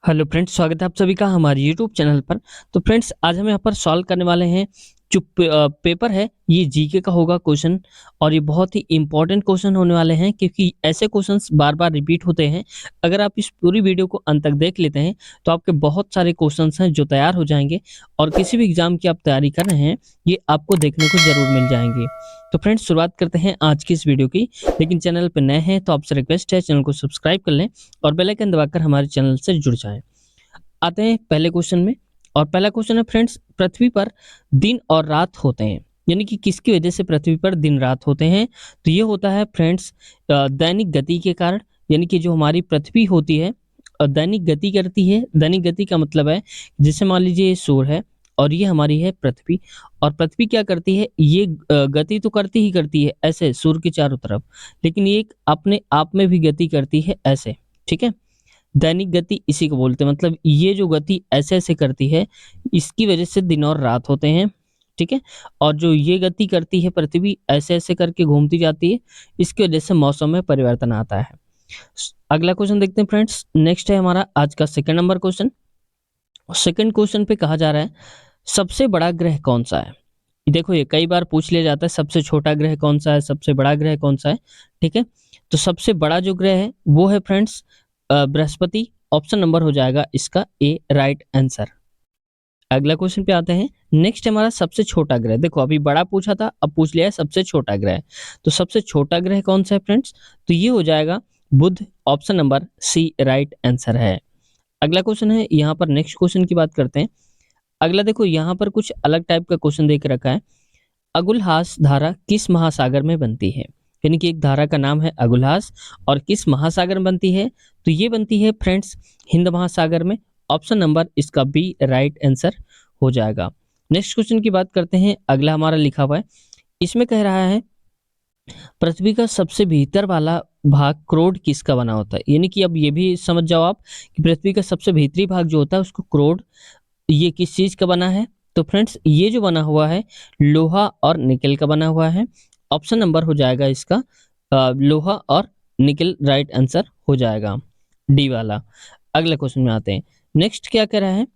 Hello friends, स्वागत है आप सभी का हमारे यूट्यूब चैनल पर। तो फ्रेंड्स, आज हम यहाँ पर सॉल्व करने वाले हैं जो पेपर है। ये जीके का होगा क्वेश्चन, और ये बहुत ही इंपॉर्टेंट क्वेश्चन होने वाले हैं क्योंकि ऐसे क्वेश्चंस बार बार रिपीट होते हैं। अगर आप इस पूरी वीडियो को अंत तक देख लेते हैं तो आपके बहुत सारे क्वेश्चंस हैं जो तैयार हो जाएंगे, और किसी भी एग्जाम की आप तैयारी कर रहे हैं ये आपको देखने को जरूर मिल जाएंगे। तो फ्रेंड्स, शुरुआत करते हैं आज की इस वीडियो की। लेकिन चैनल पर नए हैं तो आपसे रिक्वेस्ट है, चैनल को सब्सक्राइब कर लें और बेल आइकन दबाकर हमारे चैनल से जुड़ जाएं। आते हैं पहले क्वेश्चन में, और पहला क्वेश्चन है फ्रेंड्स, पृथ्वी पर दिन और रात होते हैं, यानी कि किसकी वजह से पृथ्वी पर दिन रात होते हैं। तो ये होता है फ्रेंड्स दैनिक गति के कारण, यानी कि जो हमारी पृथ्वी होती है दैनिक गति करती है। दैनिक गति का मतलब है जैसे मान लीजिए ये सूर्य है और ये हमारी है पृथ्वी, और पृथ्वी क्या करती है, ये गति तो करती ही करती है ऐसे सूर्य के चारों तरफ, लेकिन ये एक अपने आप में भी गति करती है ऐसे। ठीक है, दैनिक गति इसी को बोलते हैं, मतलब ये जो गति ऐसे ऐसे करती है इसकी वजह से दिन और रात होते हैं। ठीक है, और जो ये गति करती है पृथ्वी ऐसे ऐसे करके घूमती जाती है, इसकी वजह से मौसम में परिवर्तन आता है। अगला क्वेश्चन देखते हैं फ्रेंड्स। नेक्स्ट है हमारा आज का second number question. Second question पे कहा जा रहा है सबसे बड़ा ग्रह कौन सा है। देखो, ये कई बार पूछ लिया जाता है सबसे छोटा ग्रह कौन सा है, सबसे बड़ा ग्रह कौन सा है। ठीक है, तो सबसे बड़ा जो ग्रह है वो है फ्रेंड्स बृहस्पति। ऑप्शन नंबर हो जाएगा इसका ए, राइट आंसर। अगला क्वेश्चन पे आते हैं। नेक्स्ट हमारा सबसे छोटा ग्रह। देखो, अभी बड़ा पूछा था, अब पूछ लिया है सबसे छोटा ग्रह। तो सबसे छोटा ग्रह कौन सा है फ्रेंड्स, तो ये हो जाएगा Budh. Option number C right answer है। अगला क्वेश्चन है, यहाँ पर नेक्स्ट क्वेश्चन की बात करते हैं। अगला देखो, यहाँ पर कुछ अलग टाइप का क्वेश्चन देख रखा है। अगुलहास धारा किस महासागर में बनती है, यानी कि एक धारा का नाम है अगुलहास, और किस महासागर में बनती है, तो ये बनती है फ्रेंड्स हिंद महासागर में। ऑप्शन नंबर इसका बी राइट आंसर हो जाएगा। नेक्स्ट क्वेश्चन की बात करते हैं। अगला हमारा लिखा हुआ है, इसमें कह रहा है पृथ्वी का सबसे भीतर वाला भाग क्रोड किसका बना होता है, यानी कि अब ये भी समझ जाओ आप कि पृथ्वी का सबसे भीतरी भाग जो होता है उसको क्रोड, ये किस चीज का बना है। तो फ्रेंड्स, ये जो बना हुआ है लोहा और निकल का बना हुआ है। ऑप्शन नंबर हो जाएगा इसका लोहा और निकल राइट आंसर हो जाएगा, डी वाला। अगले क्वेश्चन में आते हैं। नेक्स्ट क्या कह रहा है,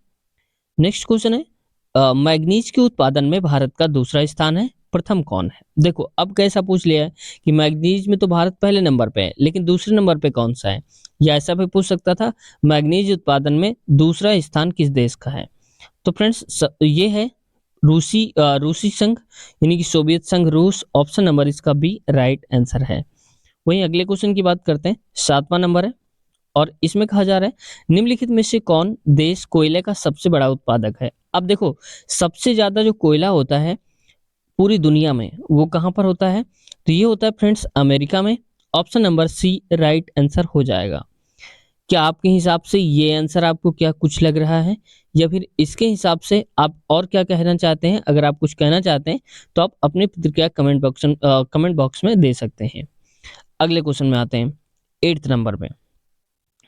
नेक्स्ट क्वेश्चन है मैग्नीज के उत्पादन में भारत का दूसरा स्थान है, प्रथम कौन है। देखो, अब कैसा पूछ लिया है कि मैग्नीज में तो भारत पहले नंबर पे है, लेकिन दूसरे नंबर पे कौन सा है, या ऐसा भी पूछ सकता था मैग्नीज उत्पादन में दूसरा स्थान किस देश का है। तो फ्रेंड्स, ये है रूसी संघ, यानी कि सोवियत संघ रूस। ऑप्शन नंबर इसका बी राइट आंसर है। वहीं अगले क्वेश्चन की बात करते हैं, 7वां नंबर है, और इसमें कहा जा रहा है निम्नलिखित में से कौन देश कोयले का सबसे बड़ा उत्पादक है। अब देखो, सबसे ज्यादा जो कोयला होता है पूरी दुनिया में वो कहाँ पर होता है, तो ये होता है फ्रेंड्स अमेरिका में। Option number C right answer हो जाएगा। क्या आपके हिसाब से ये आंसर आपको क्या कुछ लग रहा है, या फिर इसके हिसाब से आप और क्या कहना चाहते हैं। अगर आप कुछ कहना चाहते हैं तो आप अपनी प्रतिक्रिया कमेंट बॉक्स में दे सकते हैं। अगले क्वेश्चन में आते हैं, 8th नंबर पे।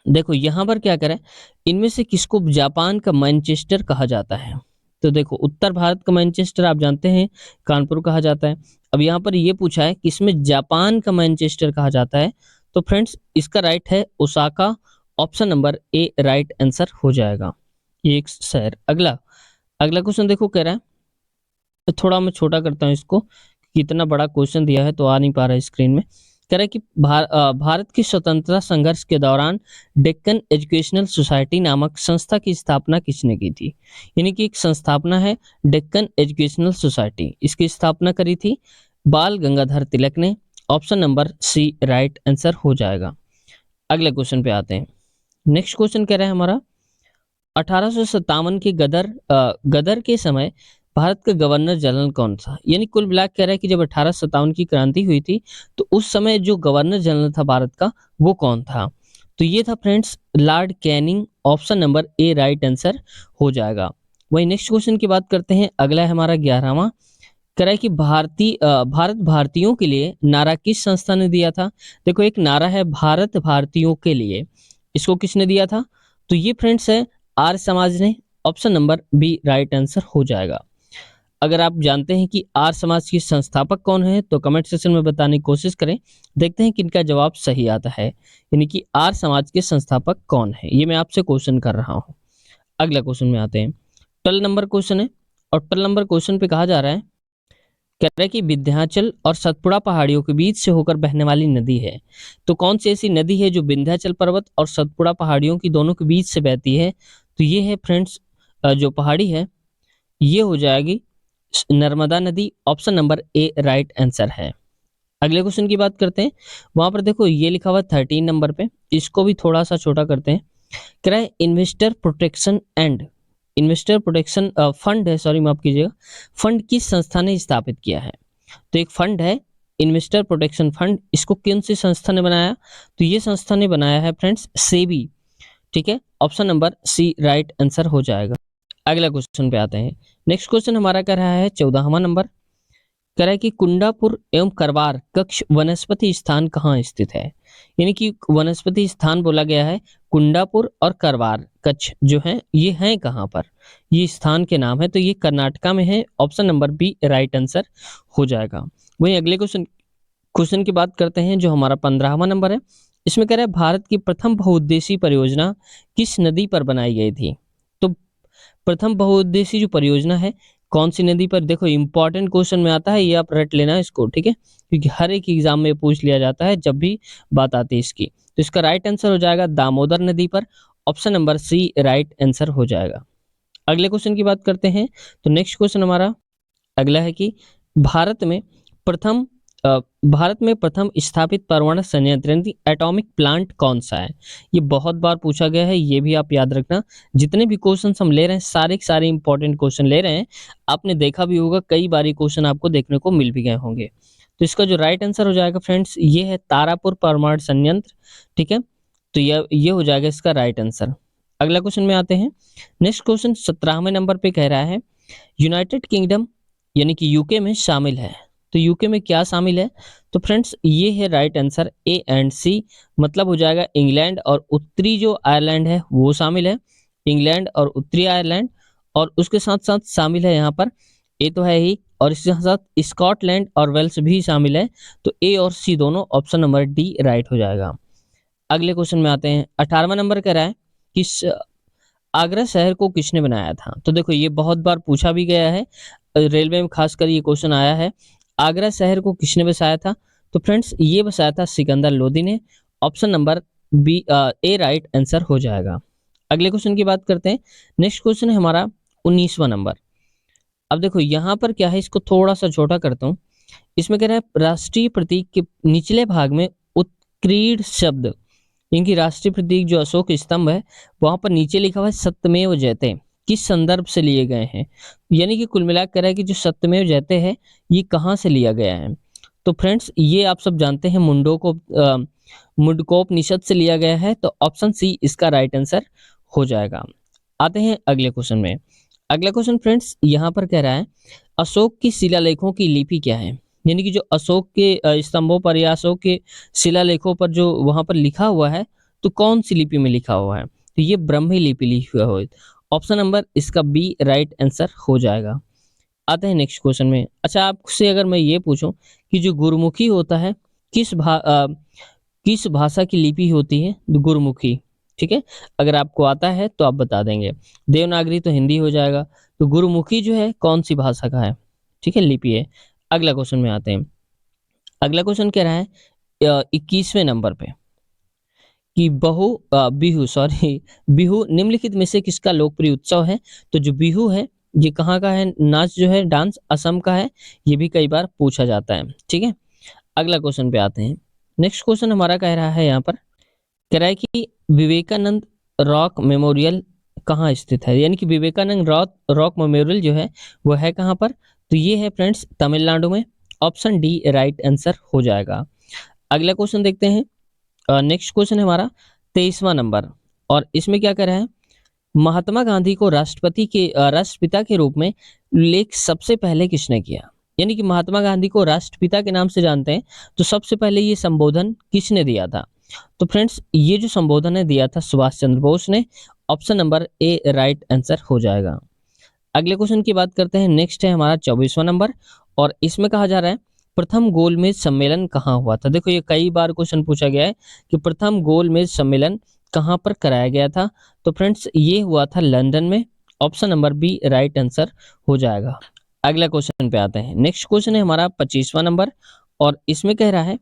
देखो, यहाँ पर क्या करें, इनमें से किसको जापान का मैनचेस्टर कहा जाता है। तो देखो, उत्तर भारत का मैनचेस्टर आप जानते हैं कानपुर कहा जाता है। अब यहाँ पर ये पूछा है कि इसमें जापान का मैनचेस्टर कहा जाता है, तो फ्रेंड्स इसका राइट है Osaka. Option number A right answer हो जाएगा, ये एक शहर। अगला अगला क्वेश्चन देखो, कह रहा है, तो थोड़ा मैं छोटा करता हूँ इसको, कितना बड़ा क्वेश्चन दिया है तो आ नहीं पा रहा है स्क्रीन में। कह रहा है कि भारत की स्वतंत्रता संघर्ष के दौरान डेक्कन एजुकेशनल सोसाइटी नामक संस्था की स्थापना किसने की थी, यानी कि एक संस्थापना है डेक्कन एजुकेशनल सोसाइटी, इसकी स्थापना करी थी बाल गंगाधर तिलक ने। Option number C right answer हो जाएगा। अगले क्वेश्चन पे आते हैं। नेक्स्ट क्वेश्चन कह रहा है हमारा, 1857 के गदर के समय भारत का गवर्नर जनरल कौन था, यानी कुल मिला कह रहा है कि जब 1857 की क्रांति हुई थी तो उस समय जो गवर्नर जनरल था भारत का वो कौन था, तो ये था friends Lord Canning. Option number A right answer हो जाएगा। वही नेक्स्ट क्वेश्चन की बात करते हैं। अगला है हमारा 11वां, कह रहा है कि भारत भारतीयों के लिए नारा किस संस्था ने दिया था। देखो, एक नारा है भारत भारतीयों के लिए, इसको किसने दिया था, तो ये फ्रेंड्स है आर्य समाज ने। Option number B right answer हो जाएगा। अगर आप जानते हैं कि आर्य समाज के संस्थापक कौन है तो कमेंट सेक्शन में बताने की कोशिश करें। देखते हैं किनका जवाब सही आता है, यानी कि आर्य समाज के संस्थापक कौन है, ये मैं आपसे क्वेश्चन कर रहा हूँ। अगला क्वेश्चन में आते हैं। 12 नंबर क्वेश्चन है और 12 नंबर क्वेश्चन पे कहा जा रहा है, कह रहा है कि विंध्याचल और सतपुड़ा पहाड़ियों के बीच से होकर बहने वाली नदी है। तो कौन सी ऐसी नदी है जो विंध्याचल पर्वत और सतपुड़ा पहाड़ियों की दोनों के बीच से बहती है? तो ये है फ्रेंड्स, जो पहाड़ी है ये हो जाएगी नर्मदा नदी। Option number A right answer है। अगले क्वेश्चन की बात करते हैं। वहां पर देखो ये लिखा हुआ 13 नंबर पे, इसको भी थोड़ा सा छोटा करते हैं। कह रहा है इन्वेस्टर प्रोटेक्शन फंड है, सॉरी माफ कीजिएगा, फंड किस संस्था ने स्थापित किया है? तो एक फंड है इन्वेस्टर प्रोटेक्शन फंड, इसको कौन सी संस्था ने बनाया? तो ये संस्था ने बनाया है फ्रेंड्स सेबी। ठीक है, option number C right answer हो जाएगा। अगला क्वेश्चन पे आते हैं। नेक्स्ट क्वेश्चन हमारा कह रहा है 14वां नंबर, कह रहा है कि कुंडापुर एवं करवार कक्ष वनस्पति स्थान कहाँ स्थित है? यानी कि वनस्पति स्थान बोला गया है कुंडापुर और करवार कच्छ जो है ये हैं कहाँ पर, ये स्थान के नाम है, तो ये कर्नाटका में है। Option number B right answer हो जाएगा। वहीं अगले क्वेश्चन की बात करते हैं जो हमारा 15वां नंबर है। इसमें कह रहा है भारत की प्रथम बहुउद्देशीय परियोजना किस नदी पर बनाई गई थी? तो प्रथम बहुउद्देशीय जो परियोजना है कौन सी नदी पर? देखो इंपॉर्टेंट क्वेश्चन में आता है, ये आप रट लेना इसको, ठीक है, क्योंकि हर एक एग्जाम में पूछ लिया जाता है जब भी बात आती है इसकी। तो इसका राइट आंसर हो जाएगा दामोदर नदी पर। Option number C right answer हो जाएगा। अगले क्वेश्चन की बात करते हैं। तो नेक्स्ट क्वेश्चन हमारा अगला है कि भारत में प्रथम भारत में प्रथम स्थापित परमाणु संयंत्र यानी एटॉमिक प्लांट कौन सा है? ये बहुत बार पूछा गया है, ये भी आप याद रखना। जितने भी क्वेश्चन हम ले रहे हैं सारे के सारे इंपॉर्टेंट क्वेश्चन ले रहे हैं, आपने देखा भी होगा कई बार क्वेश्चन आपको देखने को मिल भी गए होंगे। तो इसका जो राइट आंसर हो जाएगा फ्रेंड्स ये है तारापुर परमाणु संयंत्र। ठीक है, तो ये हो जाएगा इसका राइट आंसर। अगला क्वेश्चन में आते हैं। नेक्स्ट क्वेश्चन 17वें नंबर पे कह रहा है यूनाइटेड किंगडम यानी कि यूके में शामिल है। तो यूके में क्या शामिल है? तो फ्रेंड्स ये है राइट आंसर ए एंड सी, मतलब हो जाएगा इंग्लैंड और उत्तरी जो आयरलैंड है वो शामिल है, इंग्लैंड और उत्तरी आयरलैंड, और उसके साथ साथ शामिल है यहाँ पर ए तो है ही, और इसके साथ साथ स्कॉटलैंड और वेल्स भी शामिल है। तो ए और सी दोनों ऑप्शन नंबर डी राइट हो जाएगा। अगले क्वेश्चन में आते हैं। 18वां नंबर कह रहा है किस आगरा शहर को किसने बनाया था? तो देखो ये बहुत बार पूछा भी गया है, रेलवे में खासकर ये क्वेश्चन आया है, आगरा शहर को किसने बसाया था? तो फ्रेंड्स ये बसाया था सिकंदर लोदी ने। ऑप्शन नंबर बी ए राइट आंसर हो जाएगा। अगले क्वेश्चन की बात करते हैं। नेक्स्ट क्वेश्चन है हमारा 19वां नंबर। अब देखो यहाँ पर क्या है, इसको थोड़ा सा छोटा करता हूँ। इसमें कह रहा है राष्ट्रीय प्रतीक के निचले भाग में उत्कीर्ण शब्द, इनकी राष्ट्रीय प्रतीक जो अशोक स्तंभ है वहां पर नीचे लिखा हुआ है सत्यमेव जयते, किस संदर्भ से लिए गए हैं? यानी कि कुल मिलाकर कह रहा है कि जो सत्यमेव जयते है ये कहाँ से लिया गया है? तो फ्रेंड्स ये आप सब जानते हैं मुंडकोपनिषद से लिया गया है। तो ऑप्शन सी इसका राइट आंसर हो जाएगा। आते हैं अगले क्वेश्चन में। अगला क्वेश्चन फ्रेंड्स यहाँ पर कह रहा है अशोक की शिलालेखों की लिपि क्या है? यानी कि जो अशोक के स्तंभों पर या अशोक के शिलालेखों पर जो वहां पर लिखा हुआ है तो कौन सी लिपि में लिखा हुआ है? तो ये ब्राह्मी लिपि लिखी हुआ है। ऑप्शन नंबर इसका बी राइट आंसर हो जाएगा। आते हैं नेक्स्ट क्वेश्चन में। अच्छा आपसे अगर मैं ये पूछूं कि जो गुरुमुखी होता है किस भाषा की लिपि होती है? गुरुमुखी, ठीक है, अगर आपको आता है तो आप बता देंगे। देवनागरी तो हिंदी हो जाएगा, तो गुरुमुखी जो है कौन सी भाषा का है? ठीक है, लिपि है। अगला क्वेश्चन में आते हैं। अगला क्वेश्चन कह रहा है 21वें नंबर पे कि बिहू निम्नलिखित में से किसका लोकप्रिय उत्सव है? तो जो बिहू है ये कहाँ का है? नाच जो है डांस असम का है, ये भी कई बार पूछा जाता है। ठीक है, अगला क्वेश्चन पे आते हैं। नेक्स्ट क्वेश्चन हमारा कह रहा है यहाँ पर, कह रहा है कि विवेकानंद रॉक मेमोरियल कहाँ स्थित है? यानी कि विवेकानंद रॉक मेमोरियल जो है वो है कहाँ पर? तो ये है फ्रेंड्स तमिलनाडु में। ऑप्शन डी राइट आंसर हो जाएगा। अगला क्वेश्चन देखते हैं। नेक्स्ट क्वेश्चन है हमारा 23वां नंबर, और इसमें क्या कह रहा है महात्मा गांधी को राष्ट्रपिता के रूप में उल्लेख सबसे पहले किसने किया? यानी कि महात्मा गांधी को राष्ट्रपिता के नाम से जानते हैं, तो सबसे पहले ये संबोधन किसने दिया था? तो फ्रेंड्स ये जो संबोधन है दिया था सुभाष चंद्र बोस ने। Option number A right answer हो जाएगा। अगले क्वेश्चन की बात करते हैं। नेक्स्ट है हमारा 24वां नंबर और इसमें कहा जा रहा है प्रथम गोलमेज सम्मेलन कहाँ हुआ था। देखो ये कई बार क्वेश्चन पूछा गया है कि प्रथम गोलमेज सम्मेलन कहाँ पर कराया गया था। तो फ्रेंड्स ये हुआ था लंदन में। Option number B right answer हो जाएगा। अगला क्वेश्चन पे आते हैं। नेक्स्ट क्वेश्चन है हमारा 25वां नंबर और इसमें कह रहा है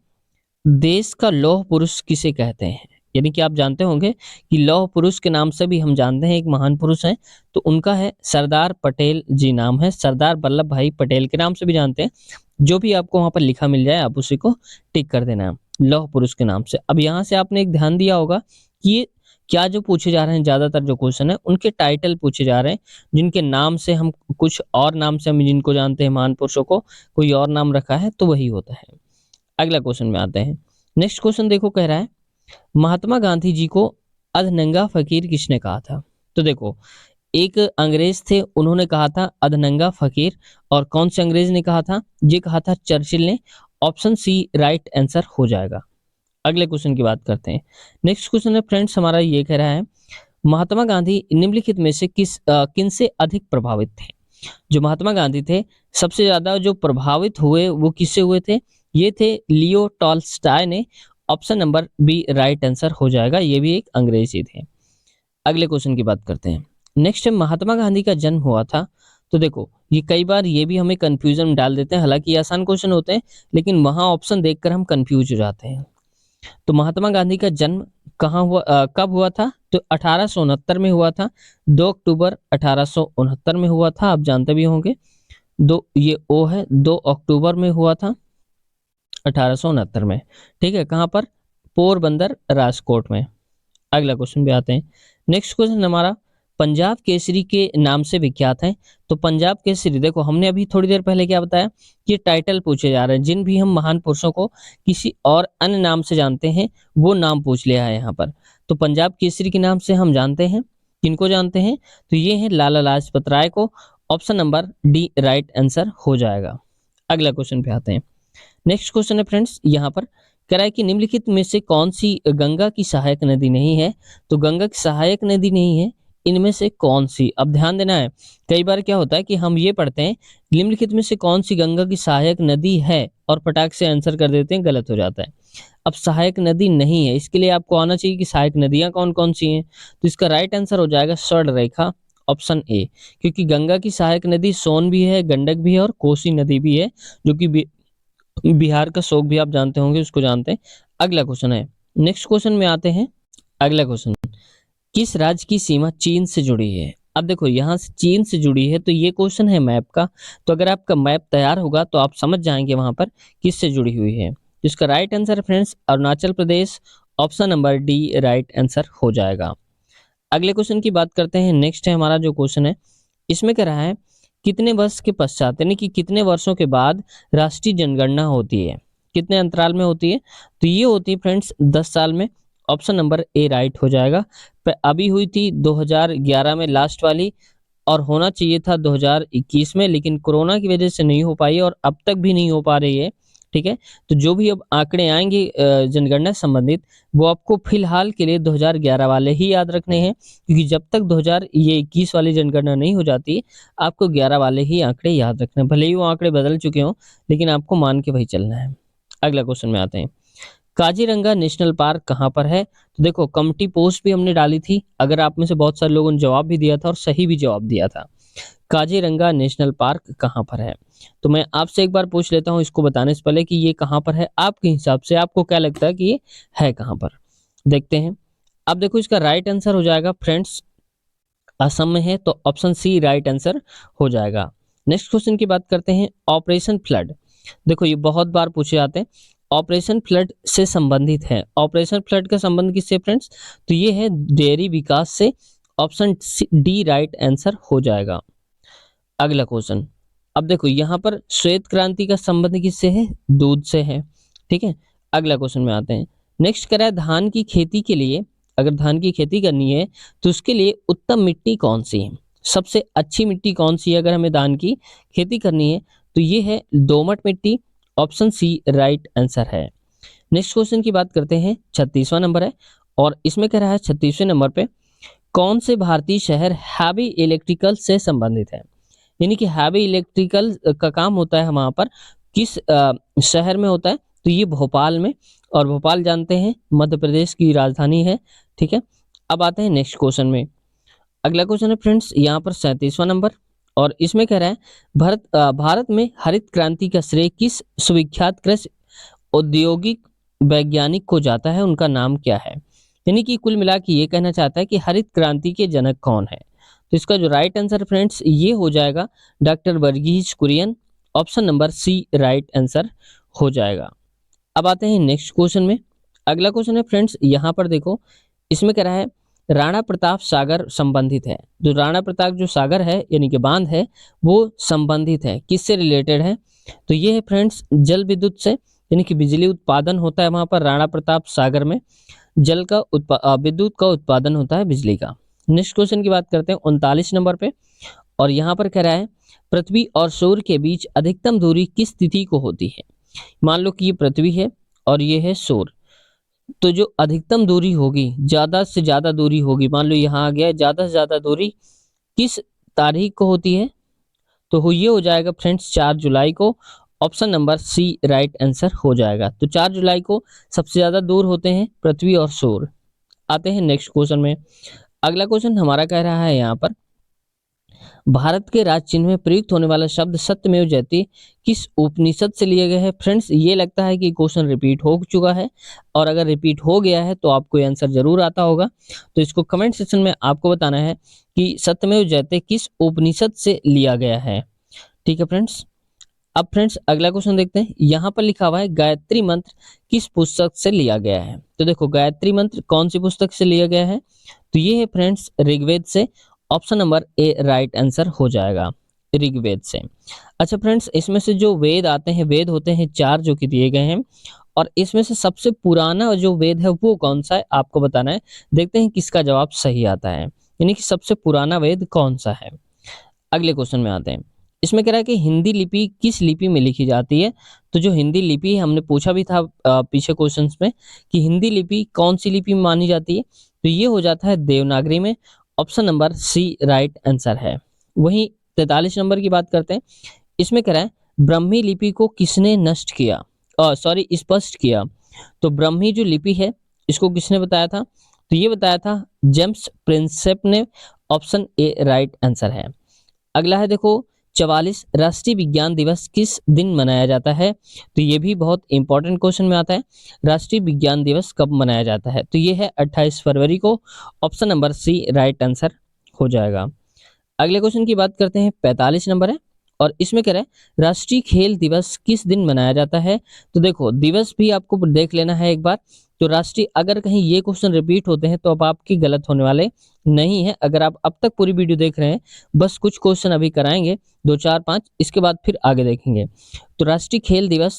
देश का लौह पुरुष किसे कहते हैं। यानी कि आप जानते होंगे कि लौह पुरुष के नाम से भी हम जानते हैं एक महान पुरुष हैं, तो उनका है सरदार पटेल जी नाम है, सरदार वल्लभ भाई पटेल के नाम से भी जानते हैं। जो भी आपको वहां पर लिखा मिल जाए आप उसी को टिक कर देना है लौह पुरुष के नाम से। अब यहाँ से आपने एक ध्यान दिया होगा कि ये क्या जो पूछे जा रहे हैं, ज्यादातर जो क्वेश्चन है उनके टाइटल पूछे जा रहे हैं, जिनके नाम से हम कुछ और नाम से हम जिनको जानते हैं महान पुरुषों को कोई और नाम रखा है तो वही होता है। अगला क्वेश्चन में आते हैं। नेक्स्ट क्वेश्चन देखो कह रहा है महात्मा गांधी जी को अधनंगा फकीर किसने कहा था। तो देखो एक अंग्रेज थे, उन्होंने कहा था अधनंगा फकीर। और कौन से अंग्रेज ने कहा था, ये कहा था चर्चिल ने। ऑप्शन सी राइट आंसर हो जाएगा। अगले क्वेश्चन की बात करते हैं। नेक्स्ट क्वेश्चन है फ्रेंड्स हमारा ये कह रहा है महात्मा गांधी निम्नलिखित में से किन से अधिक प्रभावित थे। जो महात्मा गांधी थे सबसे ज्यादा जो प्रभावित हुए वो किससे हुए थे, ये थे लियो टॉल्स्टॉय ने। Option number B right answer हो जाएगा, ये भी एक अंग्रेज ही थे। अगले क्वेश्चन की बात करते हैं। नेक्स्ट है महात्मा गांधी का जन्म हुआ था। तो देखो ये कई बार ये भी हमें कंफ्यूजन में डाल देते हैं, हालांकि ये आसान क्वेश्चन होते हैं लेकिन वहां ऑप्शन देखकर हम कंफ्यूज हो जाते हैं। तो महात्मा गांधी का जन्म कहाँ हुआ, कब हुआ था, तो 1869 में हुआ था। 2 अक्टूबर 1869 में हुआ था, आप जानते भी होंगे। दो ये ओ है, 2 अक्टूबर में हुआ था 1869 में। ठीक है, कहाँ पर, पोरबंदर राजकोट में। अगला क्वेश्चन भी आते हैं। नेक्स्ट क्वेश्चन हमारा पंजाब केसरी के नाम से विख्यात है। तो पंजाब केसरी देखो हमने अभी थोड़ी देर पहले क्या बताया कि टाइटल पूछे जा रहे हैं, जिन भी हम महान पुरुषों को किसी और अन्य नाम से जानते हैं वो नाम पूछ लिया है यहाँ पर। तो पंजाब केसरी के नाम से हम जानते हैं, किनको जानते हैं, तो ये है लाला लाजपत राय को। Option number D right answer हो जाएगा। अगला क्वेश्चन पे आते हैं। नेक्स्ट क्वेश्चन है फ्रेंड्स यहाँ पर कह रहा है कि निम्नलिखित में से कौन सी गंगा की सहायक नदी नहीं है। तो गंगा की सहायक नदी नहीं है, इनमें से कौन सी। अब ध्यान देना है, कई बार क्या होता है कि हम ये पढ़ते हैं निम्नलिखित में से कौन सी गंगा की सहायक नदी है और फटाक से आंसर कर देते हैं, गलत हो जाता है। अब सहायक नदी नहीं है, इसके लिए आपको आना चाहिए कि सहायक नदियां कौन कौन सी हैं। तो इसका राइट आंसर हो जाएगा स्वर्ण रेखा, ऑप्शन ए। क्योंकि गंगा की सहायक नदी सोन भी है, गंडक भी है और कोसी नदी भी है, जो कि बिहार का शोक भी आप जानते होंगे, उसको जानते हैं। अगला क्वेश्चन है, नेक्स्ट क्वेश्चन में आते हैं। अगला क्वेश्चन, किस राज्य की सीमा चीन से जुड़ी है। अब देखो यहाँ से चीन से जुड़ी है, तो ये क्वेश्चन है मैप का। तो अगर आपका मैप तैयार होगा तो आप समझ जाएंगे वहां पर किससे जुड़ी हुई है। इसका right answer friends Arunachal Pradesh. Option number D right answer हो जाएगा। अगले क्वेश्चन की बात करते हैं। नेक्स्ट है हमारा जो क्वेश्चन है, इसमें कह रहा है कितने वर्ष के पश्चात, यानी कि कितने वर्षों के बाद राष्ट्रीय जनगणना होती है, कितने अंतराल में होती है। तो ये होती है फ्रेंड्स 10 साल में। ऑप्शन नंबर ए राइट हो जाएगा। अभी हुई थी 2011 में लास्ट वाली, और होना चाहिए था 2021 में, लेकिन कोरोना की वजह से नहीं हो पाई और अब तक भी नहीं हो पा रही है। ठीक है, तो जो भी अब आंकड़े आएंगे जनगणना संबंधित, वो आपको फिलहाल के लिए 2011 वाले ही याद रखने हैं, क्योंकि जब तक 2021 वाली जनगणना नहीं हो जाती आपको 11 वाले ही आंकड़े याद रखने हैं। भले ही वो आंकड़े बदल चुके हों लेकिन आपको मान के वही चलना है। अगला क्वेश्चन में आते हैं। काजीरंगा नेशनल पार्क कहाँ पर है। तो देखो कमेटी पोस्ट भी हमने डाली थी, अगर आप में से बहुत सारे लोगों ने जवाब भी दिया था और सही भी जवाब दिया था। काजीरंगा नेशनल पार्क कहाँ पर है। तो मैं आपसे एक बार पूछ लेता हूँ इसको बताने से पहले कि ये कहाँ पर है, आपके हिसाब से आपको क्या लगता है कि ये है कहाँ पर, देखते हैं। अब देखो इसका राइट आंसर हो जाएगा फ्रेंड्स असम में है, तो ऑप्शन सी राइट आंसर हो जाएगा। नेक्स्ट क्वेश्चन की बात करते हैं। ऑपरेशन फ्लड, देखो ये बहुत बार पूछे जाते हैं, ऑपरेशन फ्लड से संबंधित है। ऑपरेशन फ्लड का संबंध किससे फ्रेंड्स, तो ये है डेयरी विकास से। ऑप्शन डी राइट आंसर हो जाएगा। अगला क्वेश्चन, अब देखो यहाँ पर श्वेत क्रांति का संबंध किससे है, दूध से है। ठीक है, अगला क्वेश्चन में आते हैं। नेक्स्ट कह रहा है धान की खेती के लिए, अगर धान की खेती करनी है तो उसके लिए उत्तम मिट्टी कौन सी है, सबसे अच्छी मिट्टी कौन सी है अगर हमें धान की खेती करनी है, तो ये है दोमट मिट्टी। ऑप्शन सी राइट आंसर है। नेक्स्ट क्वेश्चन की बात करते हैं। 36वां नंबर है और इसमें कह रहा है 36वें नंबर पे कौन से भारतीय शहर हैवी इलेक्ट्रिकल से संबंधित है। यानी कि हैवी इलेक्ट्रिकल का काम होता है वहाँ पर, किस शहर में होता है? तो ये भोपाल में, और भोपाल जानते हैं मध्य प्रदेश की राजधानी है, ठीक है। अब आते हैं नेक्स्ट क्वेश्चन में। अगला क्वेश्चन है फ्रेंड्स यहाँ पर 37वां नंबर, और इसमें कह रहा है भारत में हरित क्रांति का श्रेय किस सुविख्यात कृषि औद्योगिक वैज्ञानिक को जाता है, उनका नाम क्या है? यानी कि कुल मिला के ये कहना चाहता है कि हरित क्रांति के जनक कौन है। तो इसका जो राइट आंसर फ्रेंड्स ये हो जाएगा doctor Verghese Kurien, option number C right answer हो जाएगा। अब आते हैं नेक्स्ट क्वेश्चन में। अगला क्वेश्चन है फ्रेंड्स यहाँ पर देखो, इसमें कह रहा है राणा प्रताप सागर संबंधित है। जो राणा प्रताप जो सागर है यानी कि बांध है वो संबंधित है, किससे रिलेटेड है? तो ये है फ्रेंड्स जल विद्युत से, यानी कि बिजली उत्पादन होता है वहां पर राणा प्रताप सागर में, जल का विद्युत का उत्पादन होता है, बिजली का। नेक्स्ट क्वेश्चन की बात करते हैं 39 नंबर पे, और यहाँ पर कह रहा है पृथ्वी और सूर्य के बीच अधिकतम दूरी किस तिथि को होती है? मान लो कि ये पृथ्वी है और ये है सूर्य, तो जो अधिकतम दूरी होगी, ज्यादा से ज्यादा दूरी होगी, मान लो यहाँ आ गया, ज्यादा से ज्यादा दूरी किस तारीख को होती है? तो ये हो जाएगा फ्रेंड्स 4 जुलाई को, option number C right answer हो जाएगा। तो 4 जुलाई को सबसे ज्यादा दूर होते हैं पृथ्वी और सूर्य। आते हैं नेक्स्ट क्वेश्चन में। अगला क्वेश्चन हमारा कह रहा है यहाँ पर भारत के राज चिन्ह में प्रयुक्त होने वाला शब्द सत्यमेव जयते किस उपनिषद से लिए गए हैं? फ्रेंड्स ये लगता है कि क्वेश्चन रिपीट हो चुका है, और अगर रिपीट हो गया है तो आपको ये आंसर जरूर आता होगा, तो इसको कमेंट सेक्शन में आपको बताना है कि सत्यमेव जयते किस उपनिषद से लिया गया है, ठीक है फ्रेंड्स। अब फ्रेंड्स अगला क्वेश्चन देखते हैं। यहाँ पर लिखा हुआ है गायत्री मंत्र किस पुस्तक से लिया गया है? तो देखो गायत्री मंत्र कौन सी पुस्तक से लिया गया है? तो ये है फ्रेंड्स ऋग्वेद से, option number A right answer हो जाएगा, ऋग्वेद से। अच्छा फ्रेंड्स इसमें से जो वेद आते हैं, वेद होते हैं 4 जो कि दिए गए हैं, और इसमें से सबसे पुराना जो वेद है वो कौन सा है आपको बताना है। देखते हैं किसका जवाब सही आता है, यानी कि सबसे पुराना वेद कौन सा है। अगले क्वेश्चन में आते हैं। इसमें कह रहा है कि हिंदी लिपि किस लिपि में लिखी जाती है? तो जो हिंदी लिपि हमने पूछा भी था पीछे क्वेश्चंस में कि हिंदी लिपि कौन सी लिपि में मानी जाती है, तो ये हो जाता है देवनागरी में, option number C right answer है। वहीं 43 नंबर की बात करते हैं। इसमें कह रहा है ब्राह्मी लिपि को किसने नष्ट किया, सॉरी स्पष्ट किया? तो ब्राह्मी जो लिपि है इसको किसने बताया था? तो ये बताया था जेम्स प्रिंसेप ने, ऑप्शन ए राइट आंसर है। अगला है देखो 44 राष्ट्रीय विज्ञान दिवस किस दिन मनाया जाता है? तो ये भी बहुत इंपॉर्टेंट क्वेश्चन में आता है, राष्ट्रीय विज्ञान दिवस कब मनाया जाता है? तो ये है 28 फरवरी को, option number C right answer हो जाएगा। अगले क्वेश्चन की बात करते हैं 45 नंबर है, और इसमें कह रहा है राष्ट्रीय खेल दिवस किस दिन मनाया जाता है? तो देखो दिवस भी आपको देख लेना है एक बार। तो राष्ट्रीय, अगर कहीं ये क्वेश्चन रिपीट होते हैं तो अब आपकी गलत होने वाले नहीं है। अगर आप अब तक पूरी वीडियो देख रहे हैं, बस कुछ क्वेश्चन अभी कराएंगे 2 4 5, इसके बाद फिर आगे देखेंगे। तो राष्ट्रीय खेल दिवस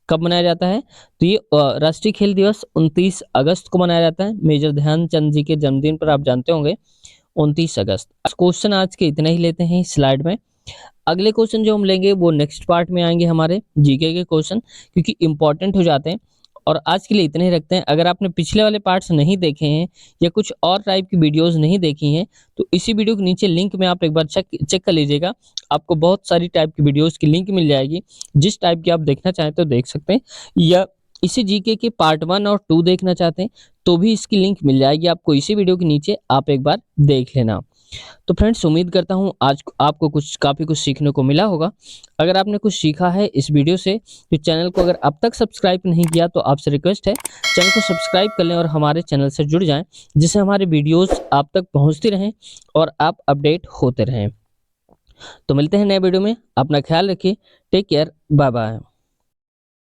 कब मनाया जाता है? तो ये राष्ट्रीय खेल दिवस 29 अगस्त को मनाया जाता है, मेजर ध्यानचंद जी के जन्मदिन पर, आप जानते होंगे 29 अगस्त। क्वेश्चन आज के इतना ही लेते हैं इस स्लाइड में। अगले क्वेश्चन जो हम लेंगे वो नेक्स्ट पार्ट में आएंगे हमारे जीके के क्वेश्चन, क्योंकि इंपॉर्टेंट हो जाते हैं। और आज के लिए इतने ही रखते हैं। अगर आपने पिछले वाले पार्ट्स नहीं देखे हैं या कुछ और टाइप की वीडियोस नहीं देखी हैं, तो इसी वीडियो के नीचे लिंक में आप एक बार चेक कर लीजिएगा। आपको बहुत सारी टाइप की वीडियोस की लिंक मिल जाएगी, जिस टाइप की आप देखना चाहें तो देख सकते हैं, या इसी जीके के पार्ट 1 और 2 देखना चाहते हैं तो भी इसकी लिंक मिल जाएगी आपको इसी वीडियो के नीचे, आप एक बार देख लेना। तो फ्रेंड्स उम्मीद करता हूँ आज आपको काफ़ी कुछ सीखने को मिला होगा। अगर आपने कुछ सीखा है इस वीडियो से, तो चैनल को अगर अब तक सब्सक्राइब नहीं किया तो आपसे रिक्वेस्ट है चैनल को सब्सक्राइब कर लें और हमारे चैनल से जुड़ जाएं, जिससे हमारे वीडियोस आप तक पहुंचती रहें और आप अपडेट होते रहें। तो मिलते हैं नए वीडियो में, अपना ख्याल रखिए, टेक केयर, बाय बाय।